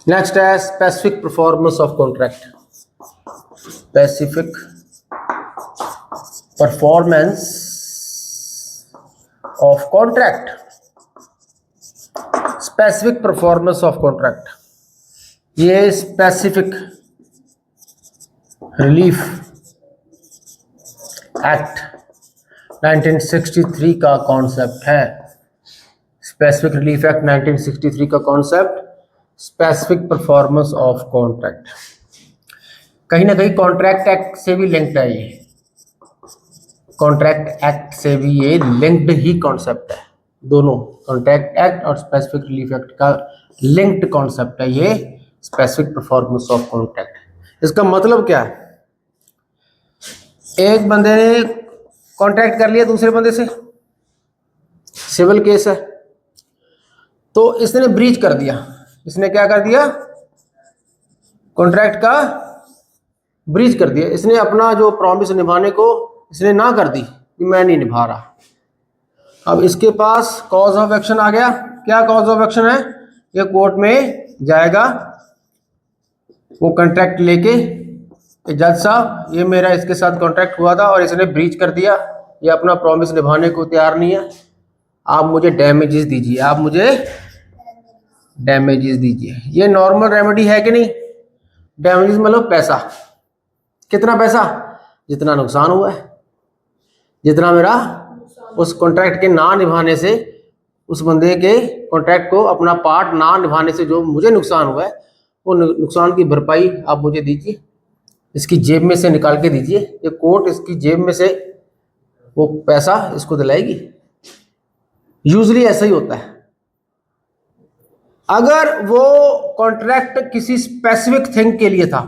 Next है specific performance of contract. Specific performance of contract. Specific performance of contract, ये specific relief act 1963 का concept है। Specific relief act 1963 का concept specific performance of contract. कहीं ना कहीं contract act से भी लिंक्ड है ये, कॉन्ट्रैक्ट एक्ट से भी ये लिंक्ड ही कॉन्सेप्ट है। दोनों कॉन्ट्रैक्ट एक्ट और स्पेसिफिक रिलीफ एक्ट का लिंक्ड कॉन्सेप्ट है ये स्पेसिफिक परफॉर्मेंस ऑफ कॉन्ट्रैक्ट। इसका मतलब क्या है? एक बंदे ने कॉन्ट्रैक्ट कर लिया दूसरे बंदे से, सिविल केस है, तो इसने ब्रीच कर दिया। इसने क्या कर दिया? कॉन्ट्रैक्ट का ब्रीच कर दिया। इसने अपना जो प्रॉमिस निभाने को इसने ना कर दी कि मैं नहीं निभा रहा। अब इसके पास कॉज ऑफ एक्शन आ गया। क्या कॉज ऑफ एक्शन है? ये कोर्ट में जाएगा, वो कॉन्ट्रैक्ट लेके, जज साहब ये मेरा इसके साथ कॉन्ट्रैक्ट हुआ था और इसने ब्रीच कर दिया, ये अपना प्रॉमिस निभाने को तैयार नहीं है, आप मुझे डैमेजेस दीजिए, आप मुझे डैमेजेस दीजिए। ये नॉर्मल रेमेडी है कि नहीं? डैमेजेस मतलब पैसा। कितना पैसा? जितना नुकसान हुआ है, जितना मेरा उस कॉन्ट्रैक्ट के ना निभाने से, उस बंदे के कॉन्ट्रैक्ट को अपना पार्ट ना निभाने से जो मुझे नुकसान हुआ है, वो नुकसान की भरपाई आप मुझे दीजिए, इसकी जेब में से निकाल के दीजिए। ये कोर्ट इसकी जेब में से वो पैसा इसको दिलाएगी। यूजली ऐसा ही होता है। अगर वो कॉन्ट्रैक्ट किसी स्पेसिफिक थिंग के लिए था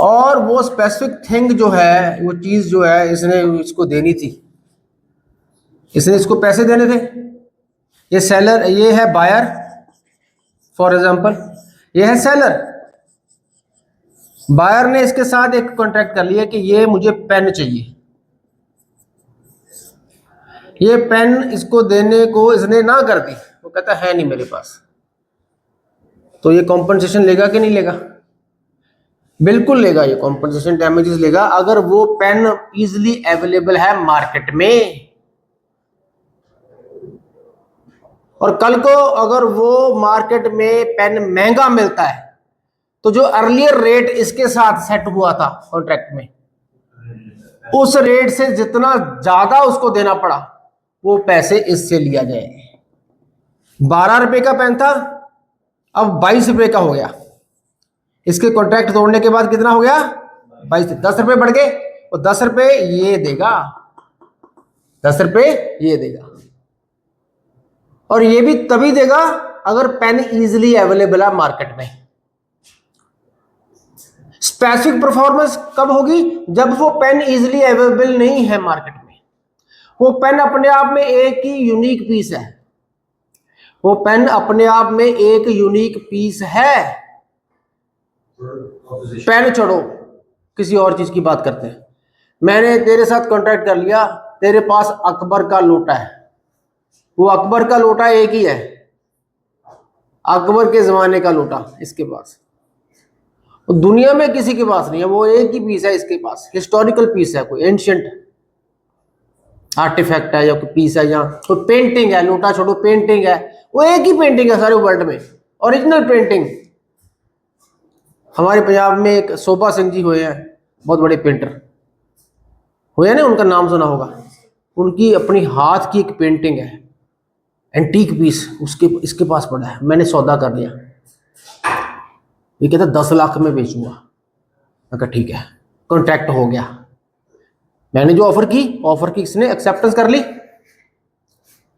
और वो स्पेसिफिक थिंग जो है, वो चीज जो है इसने इसको देनी थी, इसने इसको पैसे देने थे। ये सेलर, ये है बायर फॉर एग्जांपल, ये है सेलर। बायर ने इसके साथ एक कॉन्ट्रैक्ट कर लिया कि ये मुझे पेन चाहिए, ये पेन इसको देने को इसने ना कर दी, वो कहता है नहीं मेरे पास, तो ये कॉम्पनसेशन लेगा कि नहीं लेगा? बिल्कुल लेगा, ये कॉम्पनसेशन डैमेजेस लेगा अगर वो पेन इजीली अवेलेबल है मार्केट में। और कल को अगर वो मार्केट में पेन महंगा मिलता है तो जो अर्लियर रेट इसके साथ सेट हुआ था कॉन्ट्रैक्ट में, उस रेट से जितना ज्यादा उसको देना पड़ा वो पैसे इससे लिया जाए। 12 रुपए का पेन था, अब 22 रुपए का हो गया। इसके कॉन्ट्रैक्ट तोड़ने के बाद कितना हो गया? 22। 10 रुपए बढ़ गए, और 10 रुपए ये देगा, 10 रुपए ये देगा। और ये भी तभी देगा अगर पेन इजीली अवेलेबल है मार्केट में। स्पेसिफिक परफॉर्मेंस कब होगी? जब वो पेन इजीली अवेलेबल नहीं है मार्केट में। वो पेन अपने आप में एक ही यूनिक पीस है, वो पेन अपने आप में एक यूनिक पीस है। पेन छोड़ो, किसी और चीज की बात करते हैं। मैंने तेरे साथ कॉन्ट्रैक्ट कर लिया, तेरे पास अकबर का लोटा है, वो अकबर का लोटा एक ही है, अकबर के जमाने का लोटा इसके पास, दुनिया में किसी के पास नहीं है, वो एक ही पीस है इसके पास, हिस्टोरिकल पीस है, कोई एंशिएंट आर्टिफैक्ट है या कोई पीस है, या कोई पेंटिंग है, लोटा छोड़ो पेंटिंग है, वो एक ही पेंटिंग है सारे वर्ल्ड में, ओरिजिनल पेंटिंग। हमारे पंजाब में एक शोभा सिंह जी हुए हैं, बहुत बड़े पेंटर हुए ना, उनका नाम सुना होगा। उनकी अपनी हाथ की एक पेंटिंग है, एंटीक पीस, उसके इसके पास पड़ा है। मैंने सौदा कर लिया, ये कहता 10 लाख में बेचूंगा। मैं कहा ठीक है, कॉन्ट्रैक्ट हो गया। मैंने जो ऑफर की इसने एक्सेप्टेंस कर ली,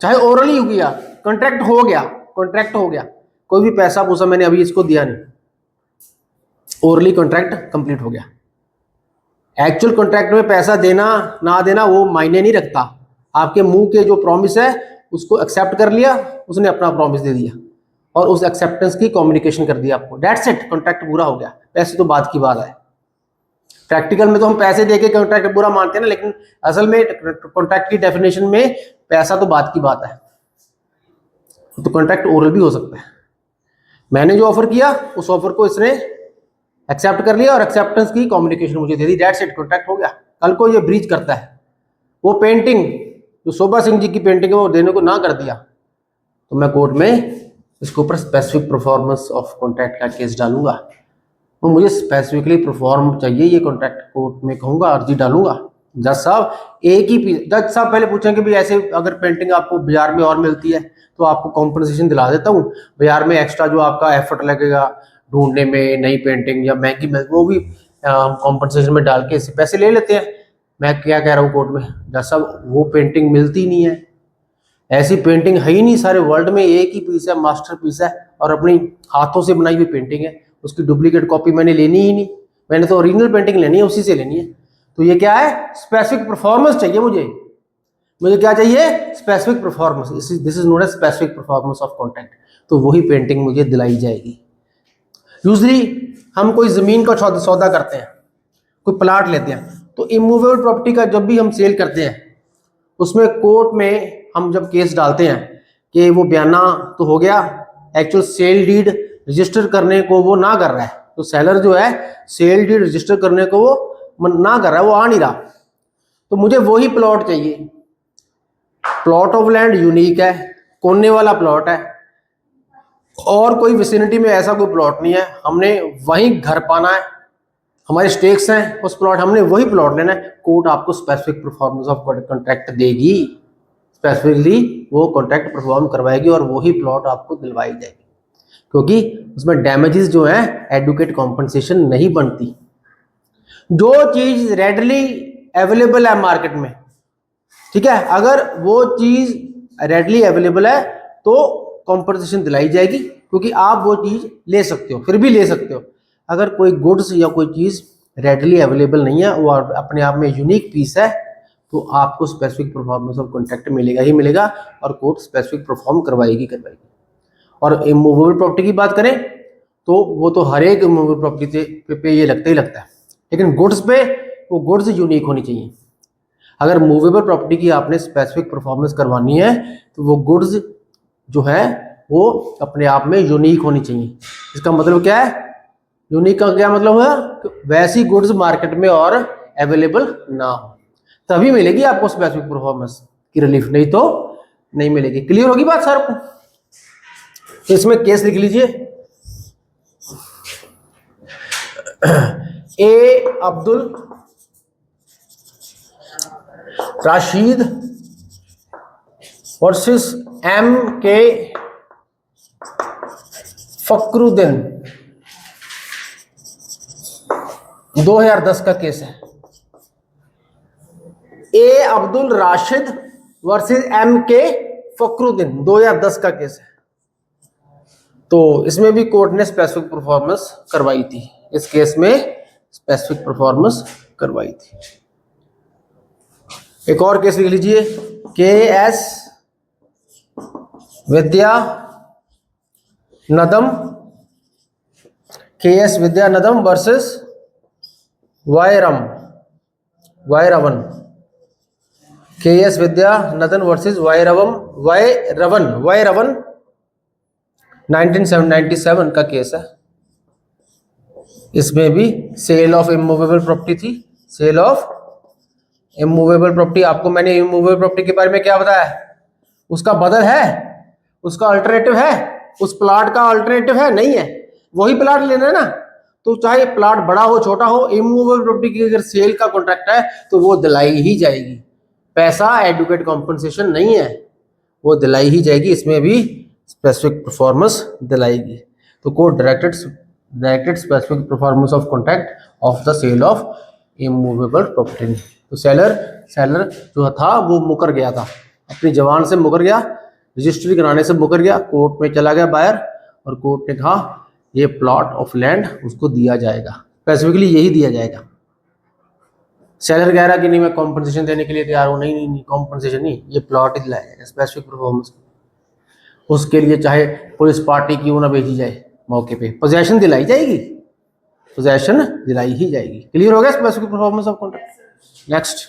चाहे ओरली हो गया, कॉन्ट्रैक्ट हो गया, कॉन्ट्रैक्ट हो गया। कोई भी पैसा पूसा मैंने अभी इसको दिया नहीं, ओरली कॉन्ट्रैक्ट कंप्लीट हो गया। एक्चुअल कॉन्ट्रैक्ट में पैसा देना ना देना वो मायने नहीं रखता। आपके मुंह के जो प्रॉमिस है उसको एक्सेप्ट कर लिया, उसने अपना प्रॉमिस दे दिया और उस एक्सेप्टेंस की कम्युनिकेशन कर दिया आपको, दैट्स इट, कॉन्ट्रैक्ट पूरा हो गया। पैसे तो बात की बात है। प्रैक्टिकल में तो हम पैसे देके कॉन्ट्रैक्ट पूरा मानते हैं ना, लेकिन असल में कॉन्ट्रैक्ट की डेफिनेशन में पैसा तो बात की बात है। तो कॉन्ट्रैक्ट ओरल भी हो सकता है। मैंने जो ऑफर किया उस ऑफर को इसने एक्सेप्ट कर लिया और एक्सेप्टेंस की कम्युनिकेशन मुझे दे दी, दैट्स इट, कॉन्ट्रैक्ट हो गया। कल को ये ब्रीच करता है, वो पेंटिंग जो शोभा सिंह जी की पेंटिंग है वो देने को ना कर दिया, तो मैं कोर्ट में इसके ऊपर स्पेसिफिक परफॉर्मेंस ऑफ कॉन्ट्रैक्ट का केस डालूंगा। तो मुझे स्पेसिफिकली परफॉर्म चाहिए ये कॉन्ट्रैक्ट, कोर्ट में कहूँगा, अर्जी डालूंगा। जज साहब एक ही पीस, जज साहब पहले पूछेंगे भी ऐसे अगर पेंटिंग आपको बाजार में और मिलती है तो आपको कॉम्पनसेशन दिला देता हूँ, बाजार में एक्स्ट्रा जो आपका एफर्ट लगेगा ढूंढने में नई पेंटिंग या महंगी मिल वो भी कॉम्पनसेशन में डाल के इससे पैसे ले लेते हैं। मैं क्या कह रहा हूँ कोर्ट में, जज साहब वो पेंटिंग मिलती नहीं है, ऐसी पेंटिंग है ही नहीं सारे वर्ल्ड में, एक ही पीस है, मास्टर पीस है और अपनी हाथों से बनाई हुई पेंटिंग है, उसकी डुप्लीकेट कॉपी मैंने लेनी ही नहीं, मैंने तो ओरिजिनल पेंटिंग लेनी है, उसी से लेनी है। तो ये क्या है, स्पेसिफिक परफॉर्मेंस चाहिए मुझे क्या चाहिए, specific performance, this is note as specific performance of contract. तो वही पेंटिंग मुझे दिलाई जाएगी। यूजली हम कोई जमीन का सौदा करते हैं, कोई प्लाट लेते हैं, तो इमूवेबल प्रॉपर्टी का जब भी हम सेल करते हैं उसमें कोर्ट में हम जब केस डालते हैं कि वो बयाना तो हो गया, एक्चुअल सेल डीड रजिस्टर करने को वो ना कर रहा है, तो सेलर जो है सेल डीड रजिस्टर करने को वो ना कर रहा है, वो आ नहीं रहा, तो मुझे वही प्लॉट चाहिए। प्लॉट ऑफ लैंड यूनिक है, कोने वाला प्लॉट है और कोई विसिनिटी में ऐसा कोई प्लॉट नहीं है, हमने वहीं घर पाना है, हमारे स्टेक्स हैं उस प्लॉट, हमने वही प्लॉट लेना है। कोर्ट आपको स्पेसिफिक परफॉर्मेंस ऑफ कॉन्ट्रैक्ट देगी, स्पेसिफिकली वो कॉन्ट्रैक्ट परफॉर्म करवाएगी और वही प्लॉट आपको दिलवाई जाएगी, क्योंकि उसमें डैमेजेस जो है एडुकेट कॉम्पनसेशन नहीं बनती। जो चीज रेडली अवेलेबल है मार्केट में, ठीक है, अगर वो चीज रेडली अवेलेबल है तो कॉम्पनसेशन दिलाई जाएगी, क्योंकि आप वो चीज ले सकते हो, फिर भी ले सकते हो। अगर कोई गुड्स या कोई चीज रेडली अवेलेबल नहीं है, वो अपने आप में यूनिक पीस है, तो आपको स्पेसिफिक परफॉर्मेंस ऑफ कॉन्ट्रैक्ट मिलेगा ही मिलेगा और कोर्ट स्पेसिफिक परफॉर्म करवाएगी। और इमूवेबल प्रॉपर्टी की बात करें तो वो तो हर एक इमूवेबल प्रॉपर्टी पे ये लगता ही लगता है, लेकिन गुड्स पे वो गुड्स यूनिक होनी चाहिए। अगर मूवेबल प्रॉपर्टी की आपने स्पेसिफिक परफॉर्मेंस करवानी है तो वो गुड्स जो है वो अपने आप में यूनिक होनी चाहिए। इसका मतलब क्या है, यूनिक का क्या मतलब है, वैसी गुड्स मार्केट में और अवेलेबल ना हो, तभी मिलेगी आपको स्पेसिफिक परफॉर्मेंस की रिलीफ, नहीं तो नहीं मिलेगी। क्लियर होगी बात सर को? तो इसमें केस लिख लीजिए, ए अब्दुल राशिद वर्सेस एम के फकरुद्दीन, 2010 का केस है। ए अब्दुल राशिद वर्सेस एम के फकरुद्दीन, 2010 का केस है। तो इसमें भी कोर्ट ने स्पेसिफिक परफॉर्मेंस करवाई थी, इस केस में स्पेसिफिक परफॉर्मेंस करवाई थी। एक और केस लिख लीजिए, के एस विद्या नदम, के एस विद्या नदम वर्सेस वायरवन, के एस विद्या नदन वर्सेस वायरवन 1997 का केस है। इसमें भी सेल ऑफ इमूवेबल प्रॉपर्टी थी, सेल ऑफ इमूवेबल प्रॉपर्टी। आपको मैंने इमूवेबल प्रॉपर्टी के बारे में क्या बताया, उसका बदल है, उसका अल्टरनेटिव है, उस प्लाट का अल्टरनेटिव है, नहीं है, वही प्लाट लेना है ना। तो चाहे प्लाट बड़ा हो छोटा हो, इमूवेबल प्रॉपर्टी की अगर सेल का कॉन्ट्रैक्ट है तो वो दिलाई ही जाएगी, पैसा एडुकेट कॉम्पनसेशन नहीं है, वो दिलाई ही जाएगी। इसमें भी स्पेसिफिक परफॉर्मेंस दिलाएगी। तो court directed specific performance of contract of the sale of immovable property. तो सेलर जो था वो मुकर गया था, अपनी जवान से मुकर गया, रजिस्ट्री कराने से मुकर गया, कोर्ट में चला गया बायर, और कोर्ट ने कहा ये प्लॉट ऑफ लैंड उसको दिया जाएगा, स्पेसिफिकली यही दिया जाएगा। सेलर कह रहा कि नहीं मैं कॉम्पनसेशन देने के लिए तैयार हूँ, नहीं कॉम्पनसेशन नहीं, ये प्लॉट ही दिलाया जाएगा स्पेसिफिक परफॉर्मेंस। उसके लिए चाहे पुलिस पार्टी क्यों ना भेजी जाए, मौके पे पोजेशन दिलाई जाएगी, पोजेशन दिलाई ही जाएगी। क्लियर हो गया specific performance of contract? Next